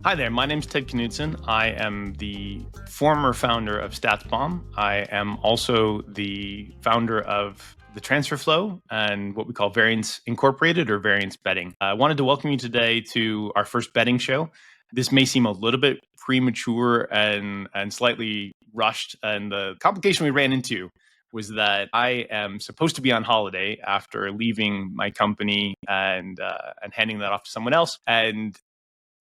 Hi there, my name's Ted Canen. I am the former founder of StatsBomb. I am also the founder of the Transfer Flow and what we call Variance Incorporated or Variance Betting. I wanted to welcome you today to our first betting show. This may seem a little bit premature and slightly rushed, and the complication we ran into was that I am supposed to be on holiday after leaving my company and handing that off to someone else. And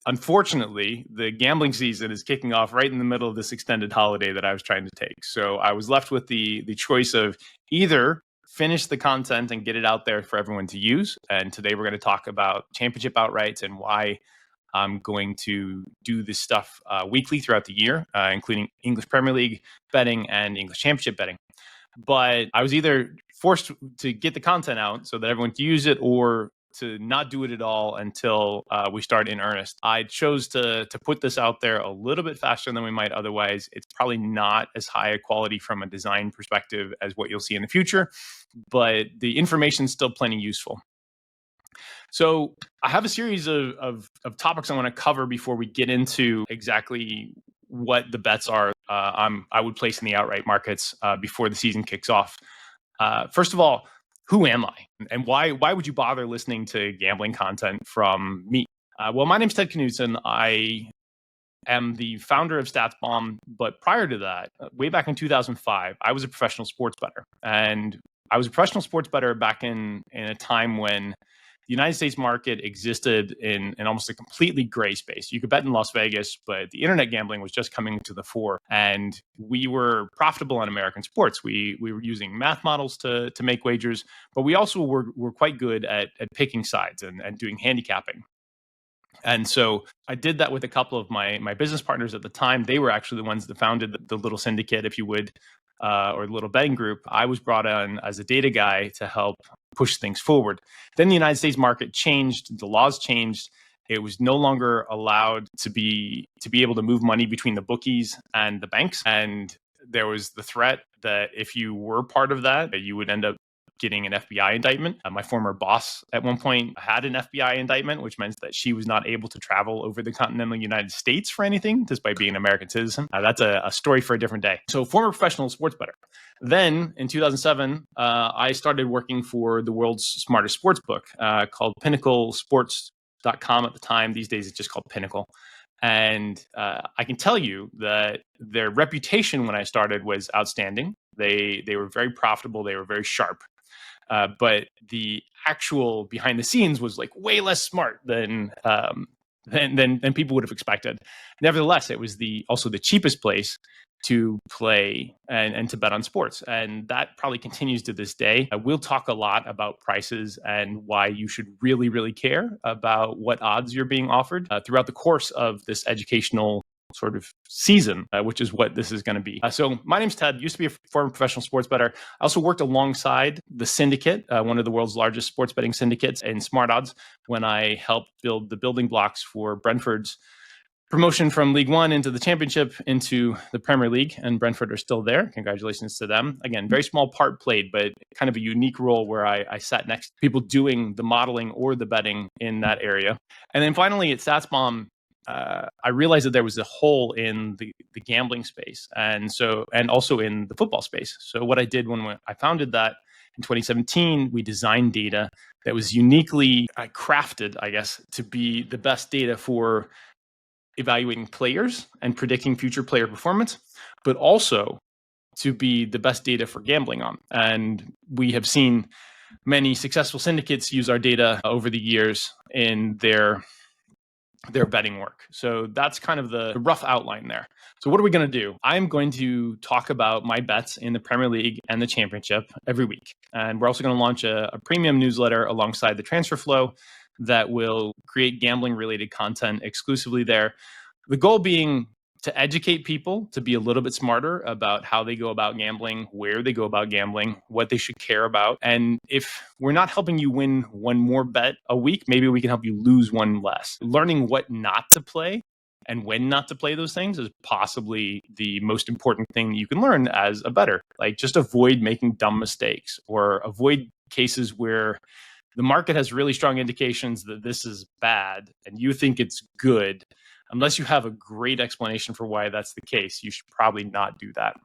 unfortunately, the gambling season is kicking off right in the middle of this extended holiday that I was trying to take. So I was left with the choice of either finish the content and get it out there for everyone to use. And today we're going to talk about championship outrights and why I'm going to do this stuff weekly throughout the year, including English Premier League betting and English Championship betting. But I was either forced to get the content out so that everyone can use it, or to not do it at all until we start in earnest. I chose to put this out there a little bit faster than we might otherwise. It's probably not as high a quality from a design perspective as what you'll see in the future, but the information is still plenty useful. So I have a series of topics I want to cover before we get into exactly what the bets are I would place in the outright markets before the season kicks off. First of all, who am I? And why would you bother listening to gambling content from me? Well, my name's Ted Canen. I am the founder of StatsBomb, but prior to that, way back in 2005, I was a professional sports bettor. And I was a professional sports bettor back in a time when the United States market existed in almost a completely gray space. You could bet in Las Vegas, but the internet gambling was just coming to the fore. And we were profitable on American sports. We were using math models to make wagers, but we also were quite good at picking sides and doing handicapping. And so I did that with a couple of my business partners at the time. They were actually the ones that founded the little syndicate, if you would, or the little betting group. I was brought on as a data guy to help push things forward. Then the United States market changed, the laws changed. It was no longer allowed to be able to move money between the bookies and the banks. And there was the threat that if you were part of that you would end up getting an FBI indictment. My former boss at one point had an FBI indictment, which meant that she was not able to travel over the continental United States for anything, despite being an American citizen. That's a story for a different day. So former professional sports bettor. Then in 2007, I started working for the world's smartest sports book called PinnacleSports.com at the time. These days it's just called Pinnacle. And I can tell you that their reputation when I started was outstanding. They were very profitable. They were very sharp. But the actual behind the scenes was like way less smart than people would have expected. Nevertheless, it was also the cheapest place to play and to bet on sports. And that probably continues to this day. We'll talk a lot about prices and why you should really, really care about what odds you're being offered throughout the course of this educational sort of season, which is what this is going to be. So my name's Ted, used to be a former professional sports bettor. I also worked alongside the syndicate, one of the world's largest sports betting syndicates in Smart Odds, when I helped build the building blocks for Brentford's promotion from League One into the Championship into the Premier League, and Brentford are still there. Congratulations to them. Again, very small part played, but kind of a unique role where I sat next to people doing the modeling or the betting in that area. And then finally at StatsBomb, I realized that there was a hole in the gambling space and also in the football space. So what I did when I founded that in 2017, we designed data that was uniquely crafted, I guess, to be the best data for evaluating players and predicting future player performance, but also to be the best data for gambling on. And we have seen many successful syndicates use our data over the years in their betting work. So that's kind of the rough outline there. So what are we going to do? I'm going to talk about my bets in the Premier League and the Championship every week. And we're also going to launch a premium newsletter alongside the Transfer Flow that will create gambling related content exclusively there. The goal being to educate people to be a little bit smarter about how they go about gambling, where they go about gambling, what they should care about. And if we're not helping you win one more bet a week, maybe we can help you lose one less. Learning what not to play and when not to play those things is possibly the most important thing that you can learn as a bettor. Like, just avoid making dumb mistakes, or avoid cases where the market has really strong indications that this is bad and you think it's good, Unless you have a great explanation for why that's the case, you should probably not do that.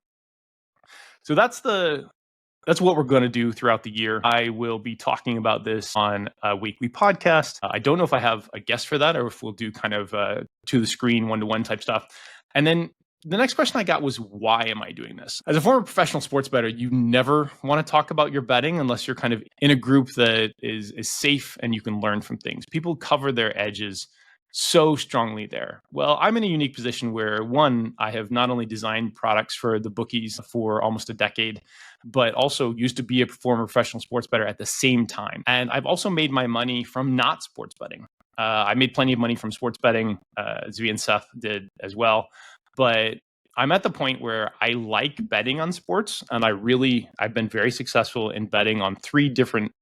So that's what we're going to do throughout the year. I will be talking about this on a weekly podcast. I don't know if I have a guest for that or if we'll do kind of to the screen, one-to-one type stuff. And then the next question I got was, why am I doing this? As a former professional sports bettor, you never want to talk about your betting unless you're kind of in a group that is safe and you can learn from things. People cover their edges so strongly there. Well, I'm in a unique position where, one, I have not only designed products for the bookies for almost a decade, but also used to be a former professional sports bettor at the same time. And I've also made my money from not sports betting. I made plenty of money from sports betting. Zvi and Seth did as well. But I'm at the point where I like betting on sports, and I've been very successful in betting on three different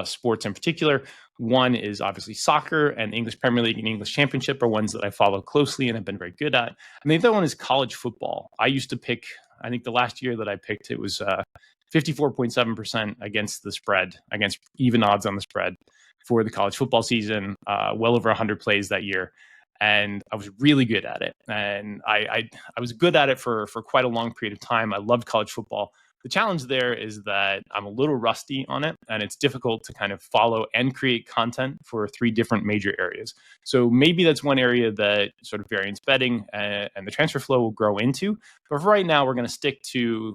sports in particular. One is obviously soccer, and English Premier League and English Championship are ones that I follow closely and have been very good at. And the other one is college football. I used to pick, I think the last year that I picked, it was 54.7% against the spread, against even odds on the spread for the college football season, well over 100 plays that year. And I was really good at it. And I was good at it for quite a long period of time. I loved college football. The challenge there is that I'm a little rusty on it, and it's difficult to kind of follow and create content for three different major areas. So maybe that's one area that sort of variance betting and the transfer flow will grow into. But for right now, we're going to stick to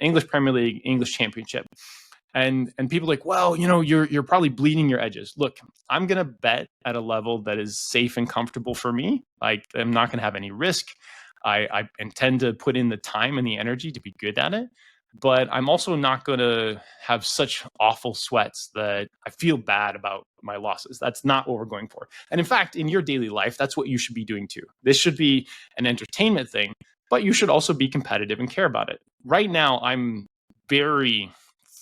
English Premier League, English Championship. And people are like, well, you're probably bleeding your edges. Look, I'm going to bet at a level that is safe and comfortable for me. Like, I'm not going to have any risk. I intend to put in the time and the energy to be good at it. But I'm also not going to have such awful sweats that I feel bad about my losses. That's not what we're going for. And in fact, in your daily life, that's what you should be doing too. This should be an entertainment thing, but you should also be competitive and care about it. Right now, I'm very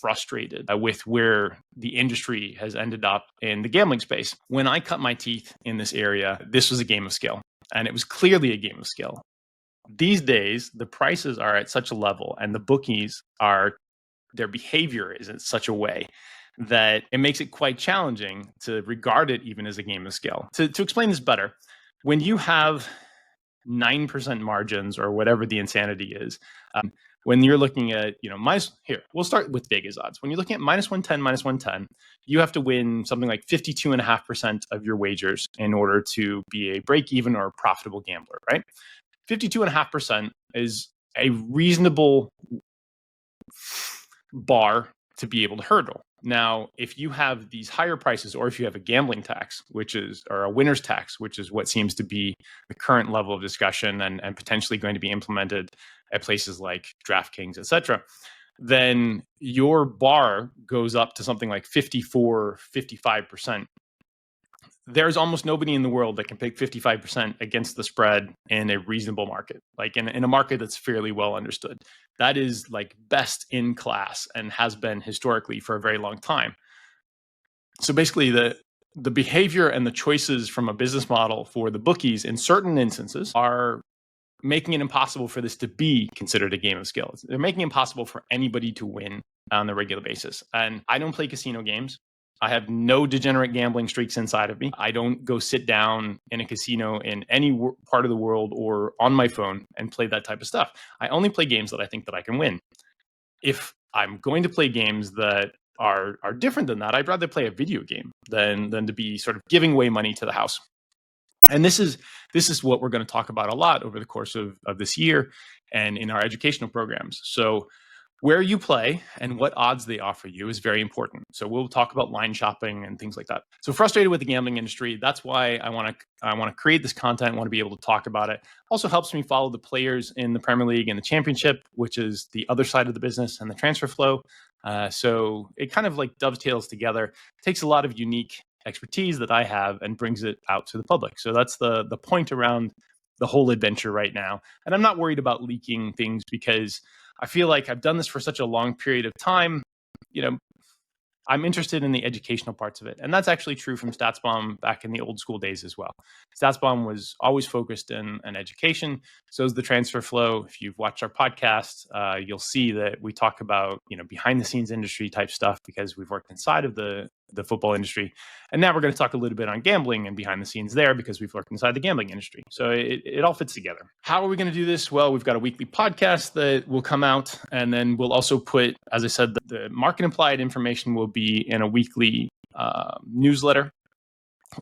frustrated with where the industry has ended up in the gambling space. When I cut my teeth in this area, this was a game of skill, and it was clearly a game of skill. These days, the prices are at such a level and the bookies their behavior is in such a way that it makes it quite challenging to regard it even as a game of skill. To explain this better, when you have 9% margins or whatever the insanity is, when you're looking at, we'll start with Vegas odds. When you're looking at -110, you have to win something like 52.5% of your wagers in order to be a break even or profitable gambler, right? 52.5% is a reasonable bar to be able to hurdle. Now, if you have these higher prices, or if you have a gambling tax, or a winner's tax, which is what seems to be the current level of discussion and potentially going to be implemented at places like DraftKings, et cetera, then your bar goes up to something like 54, 55%. There's almost nobody in the world that can pick 55% against the spread in a reasonable market, like in a market that's fairly well understood. That is like best in class and has been historically for a very long time. So basically, the behavior and the choices from a business model for the bookies in certain instances are making it impossible for this to be considered a game of skill. They're making it impossible for anybody to win on a regular basis. And I don't play casino games. I have no degenerate gambling streaks inside of me. I don't go sit down in a casino in any part of the world or on my phone and play that type of stuff. I only play games that I think that I can win. If I'm going to play games that are different than that, I'd rather play a video game than to be sort of giving away money to the house. And this is what we're going to talk about a lot over the course of this year and in our educational programs. So where you play and what odds they offer you is very important. So we'll talk about line shopping and things like that. So frustrated with the gambling industry. That's why I want to create this content. I want to be able to talk about it. Also helps me follow the players in the Premier League and the Championship, which is the other side of the business, and the transfer flow. So it kind of like dovetails together. It takes a lot of unique expertise that I have and brings it out to the public. So that's the point around the whole adventure right now. And I'm not worried about leaking things because I feel like I've done this for such a long period of time. I'm interested in the educational parts of it. And that's actually true from StatsBomb back in the old school days as well. StatsBomb was always focused in education. So is the transfer flow. If you've watched our podcast, you'll see that we talk about, behind the scenes industry type stuff because we've worked inside of the the football industry. And now we're going to talk a little bit on gambling and behind the scenes there because we've worked inside the gambling industry. So it all fits together. How are we going to do this? Well, we've got a weekly podcast that will come out. And then we'll also put, as I said, the market implied information will be in a weekly newsletter.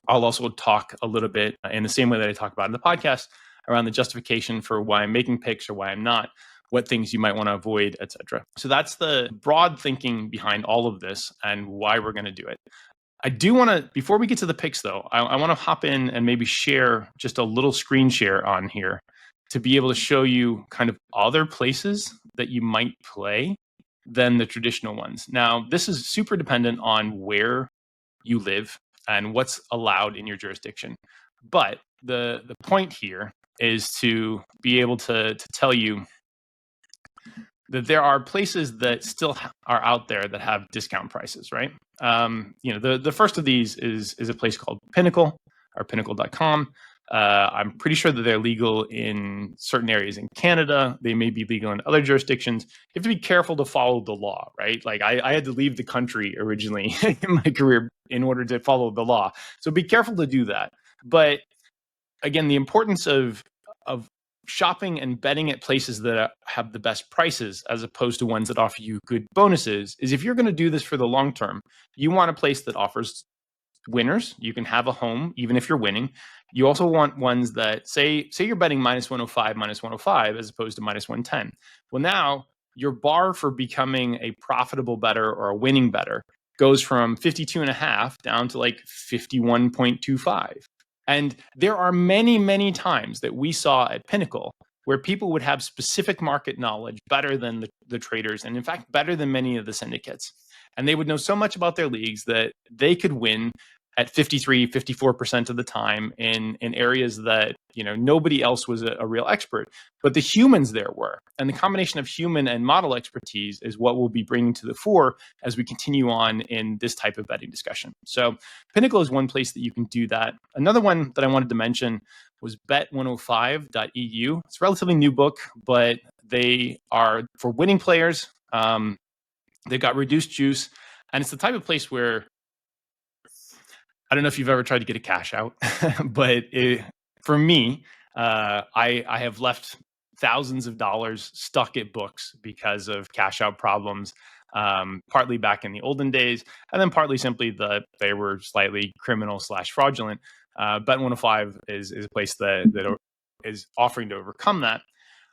I'll also talk a little bit in the same way that I talk about in the podcast around the justification for why I'm making picks or why I'm not, what things you might want to avoid, etc. So that's the broad thinking behind all of this and why we're going to do it. I do want to, before we get to the picks though, I want to hop in and maybe share just a little screen share on here to be able to show you kind of other places that you might play than the traditional ones. Now, this is super dependent on where you live and what's allowed in your jurisdiction. But the point here is to be able to tell you that there are places that still are out there that have discount prices, right? The first of these is a place called Pinnacle or pinnacle.com. I'm pretty sure that they're legal in certain areas in Canada. They may be legal in other jurisdictions. You have to be careful to follow the law, right? Like I had to leave the country originally in my career in order to follow the law. So be careful to do that. But again, the importance of shopping and betting at places that have the best prices as opposed to ones that offer you good bonuses is if you're going to do this for the long term, you want a place that offers winners. You can have a home even if you're winning. You also want ones that say you're betting minus 105 as opposed to minus 110. Well, now your bar for becoming a profitable bettor or a winning bettor goes from 52.5 down to like 51.25. And there are many, many times that we saw at Pinnacle where people would have specific market knowledge better than the traders, and in fact, better than many of the syndicates. And they would know so much about their leagues that they could win at 53, 54% of the time in areas that nobody else was a real expert. But the humans there were. And the combination of human and model expertise is what we'll be bringing to the fore as we continue on in this type of betting discussion. So Pinnacle is one place that you can do that. Another one that I wanted to mention was bet105.eu. It's a relatively new book, but they are for winning players. They've got reduced juice. And it's the type of place where I don't know if you've ever tried to get a cash out, but for me, I have left thousands of dollars stuck at books because of cash out problems, partly back in the olden days, and then partly simply that they were slightly criminal/fraudulent. Bet105 is a place that is offering to overcome that.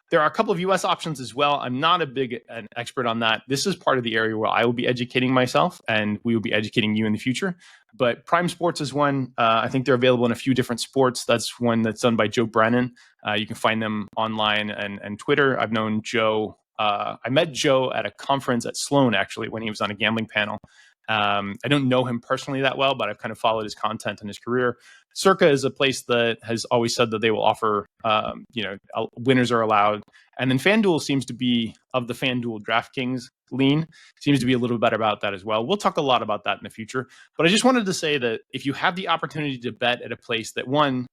There are a couple of US options as well. I'm not an expert on that. This is part of the area where I will be educating myself and we will be educating you in the future. But Prime Sports is one. I think they're available in a few different sports. That's one that's done by Joe Brennan. You can find them online and Twitter. I've known Joe. I met Joe at a conference at Sloan, actually, when he was on a gambling panel. I don't know him personally that well, but I've kind of followed his content and his career. Circa is a place that has always said that they will offer, winners are allowed. And then FanDuel seems to be, of the FanDuel DraftKings lean, seems to be a little better about that as well. We'll talk a lot about that in the future. But I just wanted to say that if you have the opportunity to bet at a place that, one,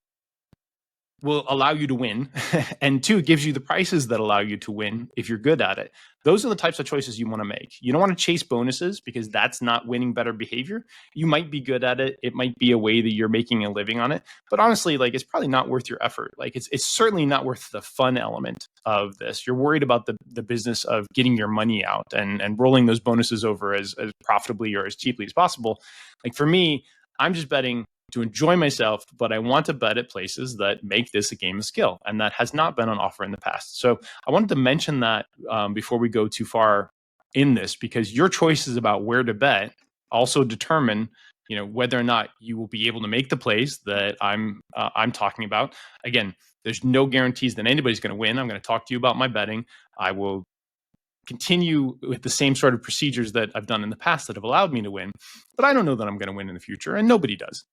will allow you to win, and two, gives you the prices that allow you to win if you're good at it. Those are the types of choices you want to make. You don't want to chase bonuses because that's not winning better behavior. You might be good at it. It might be a way that you're making a living on it. But honestly, it's probably not worth your effort. It's certainly not worth the fun element of this. You're worried about the business of getting your money out and rolling those bonuses over as profitably or as cheaply as possible. For me, I'm just betting to enjoy myself, but I want to bet at places that make this a game of skill, and that has not been on offer in the past. So I wanted to mention that before we go too far in this, because your choices about where to bet also determine, whether or not you will be able to make the plays that I'm talking about. Again, there's no guarantees that anybody's going to win. I'm going to talk to you about my betting. I will continue with the same sort of procedures that I've done in the past that have allowed me to win, but I don't know that I'm going to win in the future, and nobody does.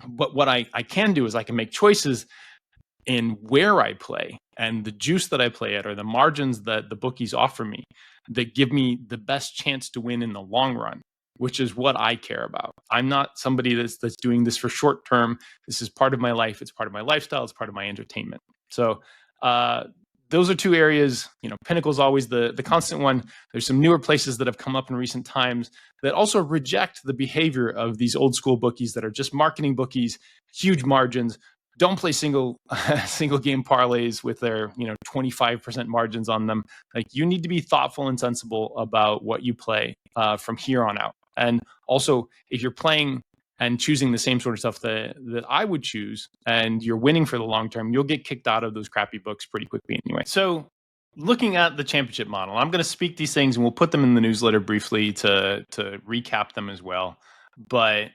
But what I can do is I can make choices in where I play and the juice that I play at, or the margins that the bookies offer me, that give me the best chance to win in the long run, which is what I care about. I'm not somebody that's doing this for short term. This is part of my life. It's part of my lifestyle. It's part of my entertainment. So those are two areas. Pinnacle is always the constant one. There's some newer places that have come up in recent times that also reject the behavior of these old school bookies that are just marketing bookies, huge margins. Don't play single game parlays with their 25% margins on them. Like, you need to be thoughtful and sensible about what you play from here on out. And also, if you're playing and choosing the same sort of stuff that I would choose, and you're winning for the long term, you'll get kicked out of those crappy books pretty quickly anyway. So, looking at the championship model, I'm going to speak these things and we'll put them in the newsletter briefly to recap them as well. But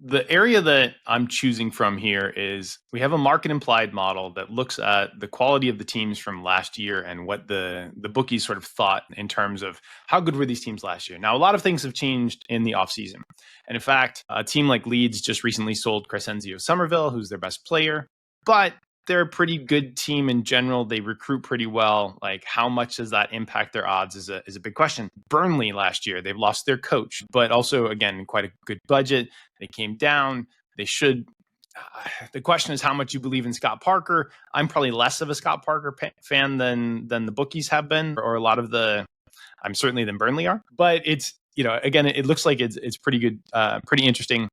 the area that I'm choosing from here is we have a market implied model that looks at the quality of the teams from last year and what the bookies sort of thought in terms of how good were these teams last year. Now, a lot of things have changed in the offseason. And in fact, a team like Leeds just recently sold Crescenzio Somerville, who's their best player. But they're a pretty good team in general. They recruit pretty well. Like, how much does that impact their odds is a big question. Burnley last year, they've lost their coach, but also, again, quite a good budget. They came down. They should. The question is how much you believe in Scott Parker. I'm probably less of a Scott Parker fan than the bookies have been, or a lot of I'm certainly than Burnley are. But it's, again, it looks like it's pretty good, pretty interesting.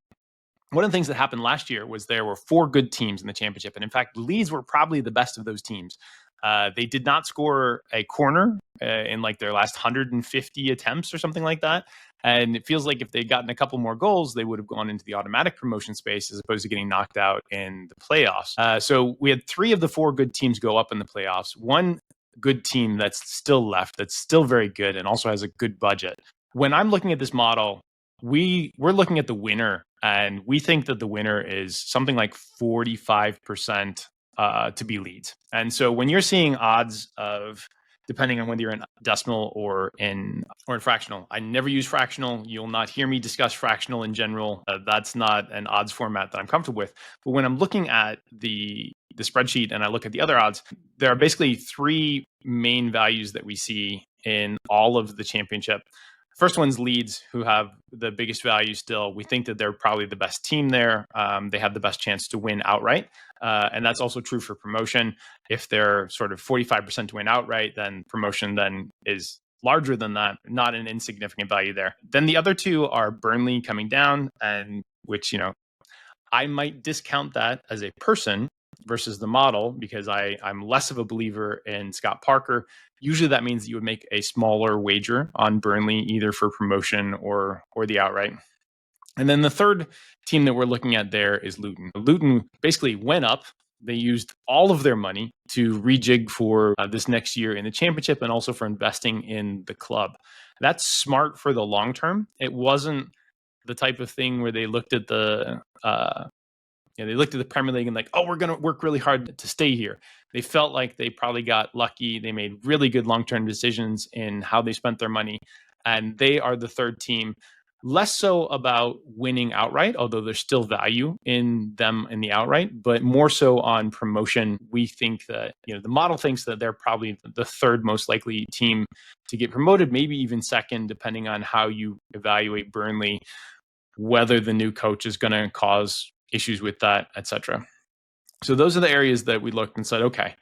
One of the things that happened last year was there were 4 good teams in the championship. And in fact, Leeds were probably the best of those teams. They did not score a corner in like their last 150 attempts or something like that. And it feels like if they'd gotten a couple more goals, they would have gone into the automatic promotion space as opposed to getting knocked out in the playoffs. So we had 3 of the 4 good teams go up in the playoffs. One good team that's still left, that's still very good and also has a good budget. When I'm looking at this model, we're looking at the winner, and we think that the winner is something like 45% to be Leeds. And so when you're seeing odds of, depending on whether you're in decimal or in fractional, I never use fractional. You'll not hear me discuss fractional in general. That's not an odds format that I'm comfortable with. But when I'm looking at the spreadsheet and I look at the other odds, there are basically 3 main values that we see in all of the championship. First one's Leeds, who have the biggest value still. We think that they're probably the best team there. They have the best chance to win outright. And that's also true for promotion. If they're sort of 45% to win outright, then promotion then is larger than that, not an insignificant value there. Then the other 2 are Burnley coming down, and which, I might discount that as a person versus the model because I'm less of a believer in Scott Parker. Usually that means that you would make a smaller wager on Burnley, either for promotion or the outright. And then the third team that we're looking at there is Luton. Luton basically went up. They used all of their money to rejig for this next year in the championship and also for investing in the club. That's smart for the long term. It wasn't the type of thing where they looked at the Premier League and like, oh, we're going to work really hard to stay here. They felt like they probably got lucky. They made really good long-term decisions in how they spent their money. And they are the third team, less so about winning outright, although there's still value in them in the outright, but more so on promotion. We think that, the model thinks that they're probably the third most likely team to get promoted, maybe even second, depending on how you evaluate Burnley, whether the new coach is going to cause issues with that, etc. So those are the areas that we looked and said, okay,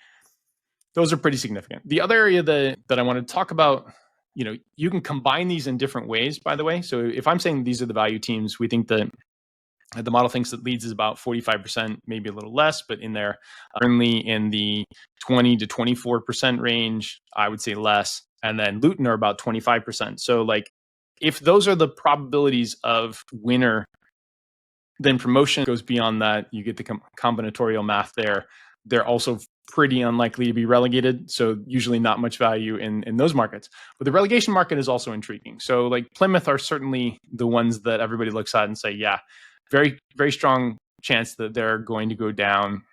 those are pretty significant. The other area that I want to talk about, you can combine these in different ways, by the way. So if I'm saying these are the value teams, we think that the model thinks that Leeds is about 45%, maybe a little less, but in there, only in the 20 to 24% range, I would say less. And then Luton are about 25%. So like, if those are the probabilities of winner, then promotion goes beyond that. You get the combinatorial math there. They're also pretty unlikely to be relegated. So usually not much value in those markets. But the relegation market is also intriguing. So like Plymouth are certainly the ones that everybody looks at and say, yeah, very, very strong chance that they're going to go down.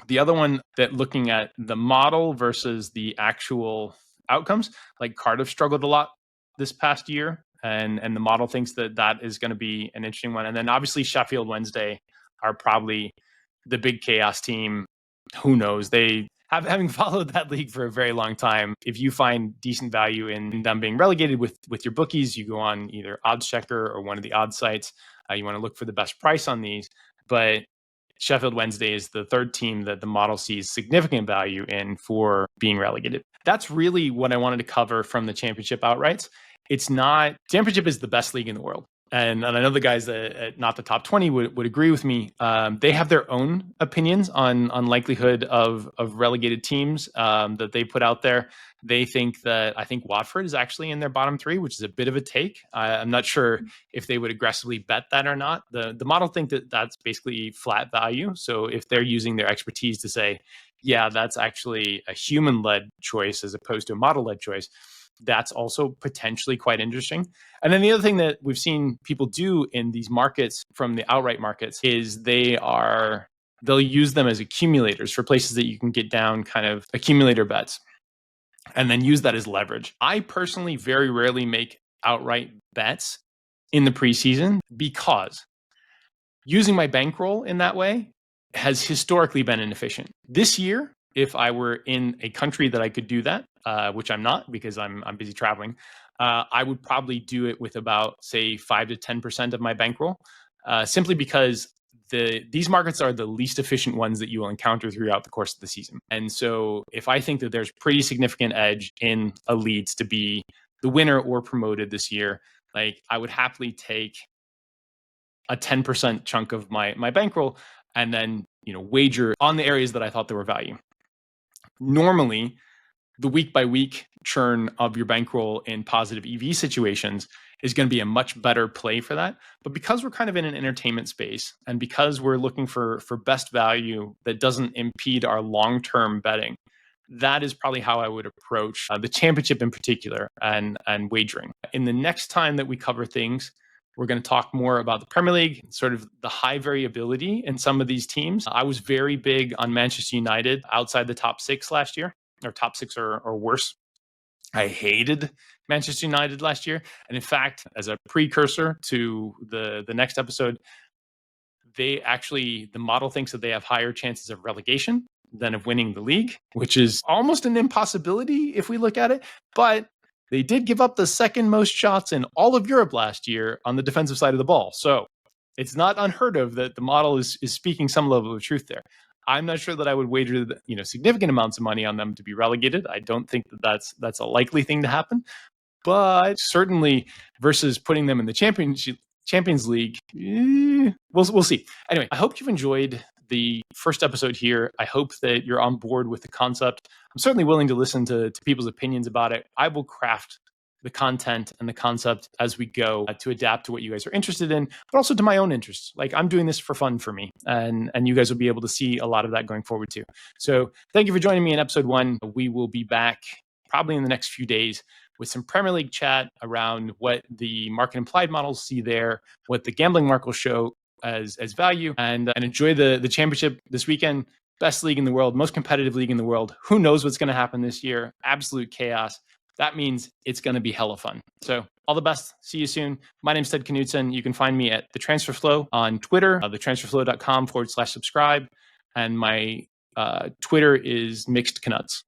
The other one that looking at the model versus the actual outcomes, like Cardiff struggled a lot this past year. And the model thinks that is going to be an interesting one. And then obviously Sheffield Wednesday are probably the big chaos team. Who knows? They having followed that league for a very long time. If you find decent value in them being relegated with your bookies, you go on either Odds Checker or one of the odds sites. You want to look for the best price on these. But Sheffield Wednesday is the third team that the model sees significant value in for being relegated. That's really what I wanted to cover from the championship outrights. It's not, championship is the best league in the world. And I know the guys at Not the Top 20 would agree with me. They have their own opinions on likelihood of relegated teams that they put out there. They think that, I think Watford is actually in their bottom three, which is a bit of a take. I'm not sure if they would aggressively bet that or not. The model think that that's basically flat value. So if they're using their expertise to say, yeah, that's actually a human-led choice as opposed to a model-led choice, that's also potentially quite interesting. And then the other thing that we've seen people do in these markets from the outright markets is they'll use them as accumulators for places that you can get down kind of accumulator bets and then use that as leverage. I personally very rarely make outright bets in the preseason because using my bankroll in that way has historically been inefficient. This year, if I were in a country that I could do that, which I'm not because I'm busy traveling, I would probably do it with about, say, 5 to 10% of my bankroll, simply because these markets are the least efficient ones that you will encounter throughout the course of the season. And so if I think that there's pretty significant edge in a Leeds to be the winner or promoted this year, like I would happily take a 10% chunk of my bankroll and then, wager on the areas that I thought there were value. Normally, the week by week churn of your bankroll in positive EV situations is going to be a much better play for that. But because we're kind of in an entertainment space and because we're looking for best value that doesn't impede our long-term betting, that is probably how I would approach the championship in particular and wagering. In the next time that we cover things, we're going to talk more about the Premier League, sort of the high variability in some of these teams. I was very big on Manchester United outside the top six last year, or top six or worse. I hated Manchester United last year. And in fact, as a precursor to the next episode, the model thinks that they have higher chances of relegation than of winning the league, which is almost an impossibility if we look at it. But they did give up the second most shots in all of Europe last year on the defensive side of the ball. So it's not unheard of that the model is speaking some level of truth there. I'm not sure that I would wager significant amounts of money on them to be relegated. I don't think that that's a likely thing to happen. But certainly versus putting them in the Champions League, we'll see. Anyway, I hope you've enjoyed the first episode here. I hope that you're on board with the concept. I'm certainly willing to listen to people's opinions about it. I will craft the content and the concept as we go to adapt to what you guys are interested in, but also to my own interests. Like I'm doing this for fun for me, and you guys will be able to see a lot of that going forward too. So thank you for joining me in episode 1. We will be back probably in the next few days with some Premier League chat around what the market implied models see there, what the gambling markets show as value, and enjoy the championship this weekend. Best league in the world, most competitive league in the world. Who knows what's going to happen this year? Absolute chaos. That means it's going to be hella fun. So all the best. See you soon. My name's Ted Canen. You can find me at The Transfer Flow on Twitter, thetransferflow.com/subscribe. And my Twitter is Mixed Canuts.